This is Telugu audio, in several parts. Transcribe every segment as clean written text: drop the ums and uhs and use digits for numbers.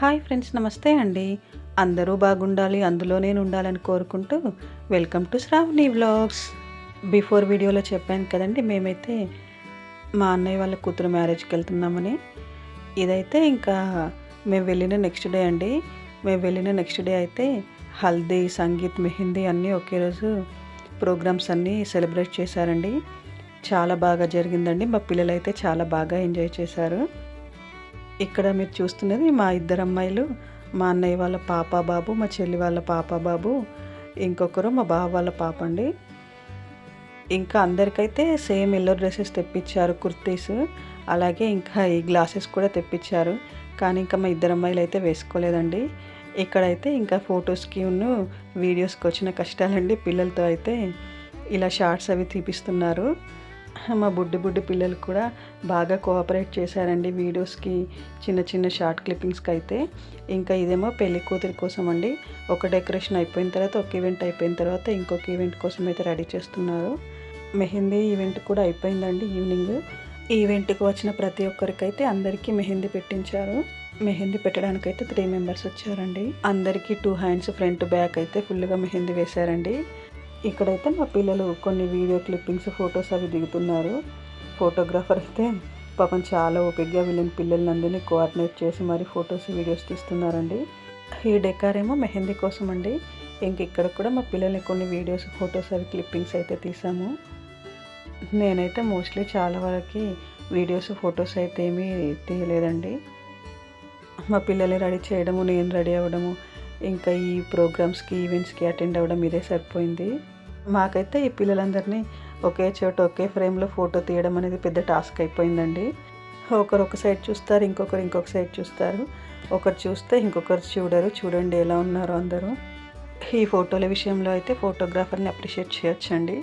హాయ్ ఫ్రెండ్స్, నమస్తే అండి. అందరూ బాగుండాలి, అందులో నేను ఉండాలని కోరుకుంటూ welcome to Shravani vlogs. Before వీడియోలో చెప్పాను కదండి, మేమైతే మా అన్నయ్య వాళ్ళ కూతురు మ్యారేజ్కి వెళ్తున్నామని. ఇదైతే ఇంకా మేము వెళ్ళిన నెక్స్ట్ డే అండి. మేము వెళ్ళిన నెక్స్ట్ డే అయితే హల్దీ, సంగీత్, మెహందీ అన్నీ ఒకే రోజు ప్రోగ్రామ్స్ అన్నీ సెలబ్రేట్ చేశారండి. చాలా బాగా జరిగిందండి. మా పిల్లలు అయితే చాలా బాగా ఎంజాయ్ చేశారు. ఇక్కడ మీరు చూస్తున్నది మా ఇద్దరు అమ్మాయిలు, మా అన్నయ్య వాళ్ళ పాప బాబు, మా చెల్లి వాళ్ళ పాప బాబు, ఇంకొకరు మా బావ వాళ్ళ పాప అండి. ఇంకా అందరికైతే సేమ్ ఎల్లో డ్రెస్సెస్ తెప్పించారు, కుర్తీస్. అలాగే ఇంకా ఈ గ్లాసెస్ కూడా తెప్పించారు. కానీ ఇంకా మా ఇద్దరు అమ్మాయిలు అయితే వేసుకోలేదండి. ఇక్కడైతే ఇంకా ఫొటోస్కి వీడియోస్కి వచ్చిన కష్టాలండి. పిల్లలతో అయితే ఇలా షార్ట్స్ అవి తీపిస్తున్నారు. మా బుడ్డి పిల్లలు కూడా బాగా కోఆపరేట్ చేశారండి వీడియోస్కి, చిన్న చిన్న షార్ట్ క్లిప్పింగ్స్కి అయితే. ఇంకా ఇదేమో పెళ్లి కూతురి కోసం అండి. ఒక డెకరేషన్ అయిపోయిన తర్వాత, ఒక ఈవెంట్ అయిపోయిన తర్వాత ఇంకొక ఈవెంట్ కోసం అయితే రెడీ చేస్తున్నారు. మెహందీ ఈవెంట్ కూడా అయిపోయిందండి ఈవినింగ్. ఈవెంట్కి వచ్చిన ప్రతి ఒక్కరికైతే అందరికీ మెహందీ పెట్టించారు. మెహందీ పెట్టడానికైతే 3 మెంబర్స్ వచ్చారండి. అందరికీ 2 హ్యాండ్స్ ఫ్రంట్ బ్యాక్ అయితే ఫుల్గా మెహందీ వేశారండి. ఇక్కడైతే మా పిల్లలు కొన్ని వీడియో క్లిప్పింగ్స్, ఫొటోస్ అవి దిగుతున్నారు. ఫోటోగ్రాఫర్ అయితే పాపం చాలా ఓపికగా వీళ్ళని పిల్లలందరినీ కోఆర్డినేట్ చేసి మరి ఫొటోస్, వీడియోస్ తీస్తున్నారండి. ఈ డెకార్ ఏమో మెహందీ కోసం అండి. ఇంక ఇక్కడ కూడా మా పిల్లల్ని కొన్ని వీడియోస్, ఫొటోస్ అవి క్లిప్పింగ్స్ అయితే తీసాము. నేనైతే మోస్ట్లీ చాలా వరకు వీడియోస్, ఫొటోస్ అయితే ఏమీ తీయలేదండి. మా పిల్లల్ని రెడీ చేయడము, నేను రెడీ అవ్వడము, ఇంకా ఈ ప్రోగ్రామ్స్కి, ఈవెంట్స్కి అటెండ్ అవ్వడం ఇదే సరిపోయింది. మాకైతే ఈ పిల్లలందరినీ ఒకే చోట ఒకే ఫ్రేమ్లో ఫోటో తీయడం అనేది పెద్ద టాస్క్ అయిపోయిందండి. ఒకరు ఒక సైడ్ చూస్తారు, ఇంకొక సైడ్ చూస్తారు. ఒకరు చూస్తే ఇంకొకరు చూడరు. చూడండి ఎలా ఉన్నారో అందరూ. ఈ ఫోటోల విషయంలో అయితే ఫోటోగ్రాఫర్ని అప్రిషియేట్ చేయొచ్చండి.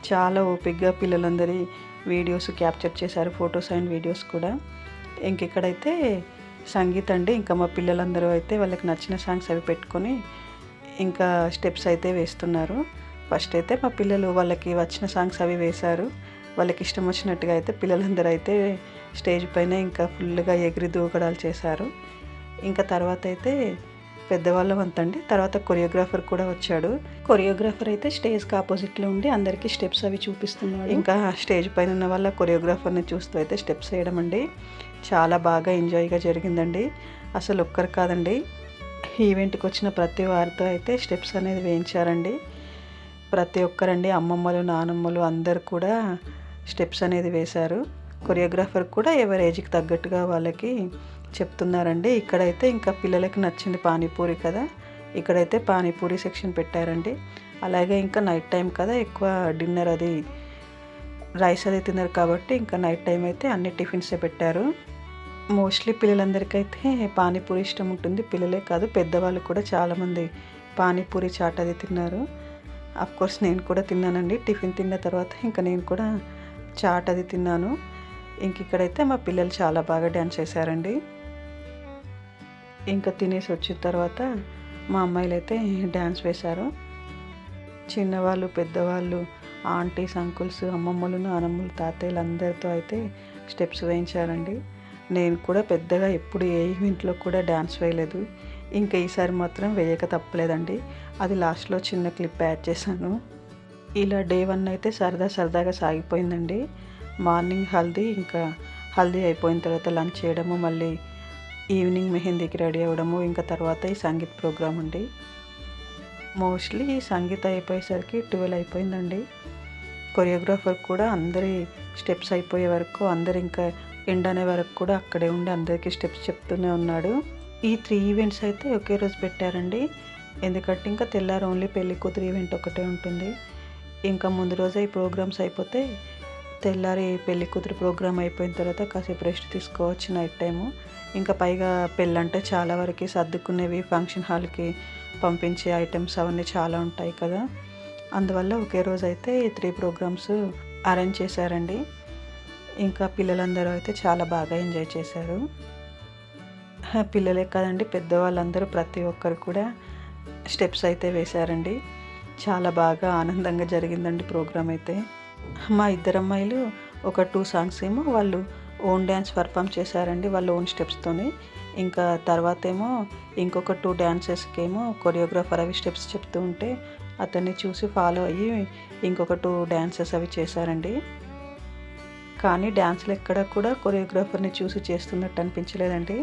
చాలా ఓపికగా పిల్లలందరి వీడియోస్ క్యాప్చర్ చేశారు, ఫొటోస్ అండ్ వీడియోస్ కూడా. ఇక్కడైతే సంగీత్ అండి. ఇంకా మా పిల్లలందరూ అయితే వాళ్ళకి నచ్చిన సాంగ్స్ అవి పెట్టుకొని ఇంకా స్టెప్స్ అయితే వేస్తున్నారు. ఫస్ట్ అయితే మా పిల్లలు వాళ్ళకి వచ్చిన సాంగ్స్ అవి వేశారు. వాళ్ళకి ఇష్టం వచ్చినట్టుగా అయితే పిల్లలందరూ అయితే స్టేజ్ పైన ఇంకా ఫుల్గా ఎగిరి దూకడాలు చేశారు. ఇంకా తర్వాత అయితే పెద్దవాళ్ళ వంతండి. తర్వాత కొరియోగ్రాఫర్ కూడా వచ్చాడు. కొరియోగ్రాఫర్ అయితే స్టేజ్కి ఆపోజిట్లో ఉండి అందరికీ స్టెప్స్ అవి చూపిస్తున్నాడు. ఇంకా స్టేజ్ పైన ఉన్న వాళ్ళ కొరియోగ్రాఫర్ని చూస్తూ అయితే స్టెప్స్ వేయడం అండి. చాలా బాగా ఎంజాయ్గా జరిగిందండి. అసలు ఒక్కరు కాదండి, ఈవెంట్కి వచ్చిన ప్రతి వారితో అయితే స్టెప్స్ అనేది వేయించారండి. ప్రతి ఒక్కరండి, అమ్మమ్మలు, నానమ్మలు అందరు కూడా స్టెప్స్ అనేది వేశారు. కొరియోగ్రాఫర్ కూడా ఎవరి ఏజ్కి తగ్గట్టుగా వాళ్ళకి చెప్తున్నారండి. ఇక్కడైతే ఇంకా పిల్లలకి నచ్చింది పానీపూరి కదా, ఇక్కడైతే పానీపూరి సెక్షన్ పెట్టారండి. అలాగే ఇంకా నైట్ టైం కదా, ఎక్కువ డిన్నర్ అది రైస్ అది తినరు కాబట్టి ఇంకా నైట్ టైం అయితే అన్ని టిఫిన్సే పెట్టారు. మోస్ట్లీ పిల్లలందరికైతే పానీపూరి ఇష్టం ఉంటుంది. పిల్లలే కాదు, పెద్దవాళ్ళు కూడా చాలామంది పానీపూరి, చాట్ అది తిన్నారు. అఫ్కోర్స్ నేను కూడా తిన్నానండి. టిఫిన్ తిన్న తర్వాత ఇంకా నేను కూడా చాట్ అది తిన్నాను. ఇక్కడైతే మా పిల్లలు చాలా బాగా డ్యాన్స్ చేశారండి. ఇంకా తినేసి వచ్చిన తర్వాత మా అమ్మాయిలు అయితే డ్యాన్స్ వేశారు. చిన్నవాళ్ళు, పెద్దవాళ్ళు, ఆంటీస్, అంకుల్స్, అమ్మమ్మలు, నానమ్మలు, తాతయ్యలు అందరితో అయితే స్టెప్స్ వేయించారండి. నేను కూడా పెద్దగా ఎప్పుడు ఏ ఈవెంట్లో కూడా డ్యాన్స్ వేయలేదు. ఇంకా ఈసారి మాత్రం వేయక తప్పలేదండి. అది లాస్ట్లో చిన్న క్లిప్ యాడ్ చేశాను. ఇలా డే 1 అయితే సరదాగా సాగిపోయిందండి. మార్నింగ్ హల్దీ, ఇంకా హల్దీ అయిపోయిన తర్వాత లంచ్ చేయడము, మళ్ళీ ఈవినింగ్ మెహందీకి రెడీ అవ్వడము, ఇంకా తర్వాత ఈ సంగీత్ ప్రోగ్రామ్ అండి. మోస్ట్లీ ఈ సంగీత్ అయిపోయేసరికి 12 అయిపోయిందండి. కొరియోగ్రాఫర్ కూడా అందరి స్టెప్స్ అయిపోయే వరకు, అందరు ఇంకా ఎండ్ అనే వరకు కూడా అక్కడే ఉండి అందరికీ స్టెప్స్ చెప్తూనే ఉన్నాడు. ఈ 3 ఈవెంట్స్ అయితే ఒకే రోజు పెట్టారండి. ఎందుకంటే ఇంకా తెల్లారి ఓన్లీ పెళ్లి కూతురు ఈవెంట్ ఒకటే ఉంటుంది. ఇంకా ముందు రోజే ఈ ప్రోగ్రామ్స్ అయిపోతే తెల్లారి పెళ్లి కూతురు ప్రోగ్రామ్ అయిపోయిన తర్వాత కాసేపు రెస్ట్ తీసుకోవచ్చు నైట్ టైము. ఇంకా పైగా పెళ్ళంటే చాలా వరకు సర్దుకునేవి, ఫంక్షన్ హాల్కి పంపించే ఐటమ్స్ అవన్నీ చాలా ఉంటాయి కదా. అందువల్ల ఒకే రోజు అయితే ఈ 3 ప్రోగ్రామ్స్ అరేంజ్ చేశారండి. ఇంకా పిల్లలందరూ అయితే చాలా బాగా ఎంజాయ్ చేశారు. పిల్లలే కాదండి, పెద్దవాళ్ళందరూ ప్రతి ఒక్కరు కూడా స్టెప్స్ అయితే వేశారండి. చాలా బాగా ఆనందంగా జరిగిందండి ప్రోగ్రామ్ అయితే. మా ఇద్దరు అమ్మాయిలు ఒక 2 సాంగ్స్ ఏమో వాళ్ళు ఓన్ డ్యాన్స్ పర్ఫామ్ చేశారండి వాళ్ళ ఓన్ స్టెప్స్తోని. ఇంకా తర్వాత ఏమో ఇంకొక 2 డాన్సెస్‌కేమో కొరియోగ్రాఫర్ అవి స్టెప్స్ చెప్తూ ఉంటే అతన్ని చూసి ఫాలో అయ్యి ఇంకొక 2 డాన్సెస్ అవి చేశారండి. కానీ డాన్స్‌లు ఎక్కడ కూడా కొరియోగ్రాఫర్‌ని చూసి చేస్తున్నట్టు అనిపించలేదండి.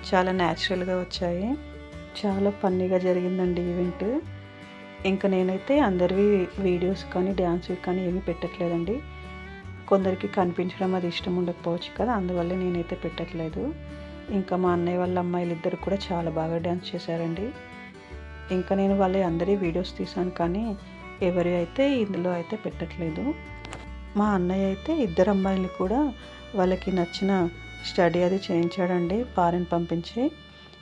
చాలా న్యాచురల్‌గా వచ్చాయి. చాలా ఫన్నీగా జరిగిందండి ఈవెంట్. ఇంక నేనైతే అందరివి వీడియోస్ కానీ, డాన్స్‌వి కానీ ఏమీ పెట్టట్లేదండి. కొందరికి కనిపించడం అది ఇష్టం ఉండకపోవచ్చు కదా! అందువల్ల నేనైతే పెట్టట్లేదు. ఇంకా మా అన్నయ్య వాళ్ళ అమ్మాయిలిద్దరు కూడా చాలా బాగా డాన్స్ చేశారండి. ఇంకా నేను వాళ్ళ అందరి వీడియోస్ తీశాను కానీ, ఎవరివి అయితే ఇందులో అయితే పెట్టట్లేదు. మా అన్నయ్య అయితే ఇద్దరు అమ్మాయిల్ని కూడా వాళ్ళకి నచ్చిన స్టడీ అది చేయించాడండి ఫారెన్ పంపించి.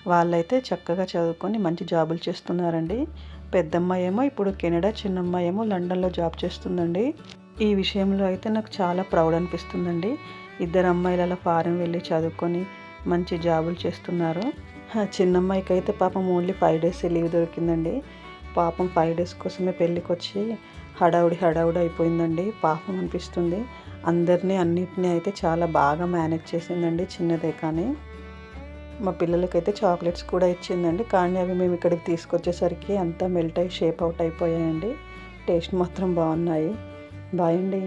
వాళ్ళైతే చక్కగా చదువుకొని మంచి జాబులు చేస్తున్నారండి. పెద్దమ్మాయి ఏమో ఇప్పుడు కెనడా, చిన్నమ్మాయి ఏమో లండన్‌లో జాబ్ చేస్తుందండి. ఈ విషయంలో అయితే నాకు చాలా ప్రౌడ్ అనిపిస్తుందండి. ఇద్దరు అమ్మాయిలు అలా ఫారెన్ వెళ్ళి చదువుకొని మంచి జాబులు చేస్తున్నారు. చిన్నమ్మాయికైతే పాపం ఓన్లీ 5 డేసే లీవ్ దొరికిందండి. పాపం 5 డేస్ కోసమే పెళ్ళికొచ్చి హడావుడి అయిపోయిందండి. పాపం అనిపిస్తుంది. అందరిని అన్నిటిని అయితే చాలా బాగా మేనేజ్ చేసిందండి చిన్నదే కానీ. మా పిల్లలకైతే చాక్లెట్స్ కూడా ఇచ్చిందండి. కానీ అవి మేము ఇక్కడికి తీసుకొచ్చేసరికి అంతా మెల్ట్ అయ్యి షేప్ అవుట్ అయిపోయాయండి. టేస్ట్ మాత్రం బాగున్నాయి. బాయ్ అండి.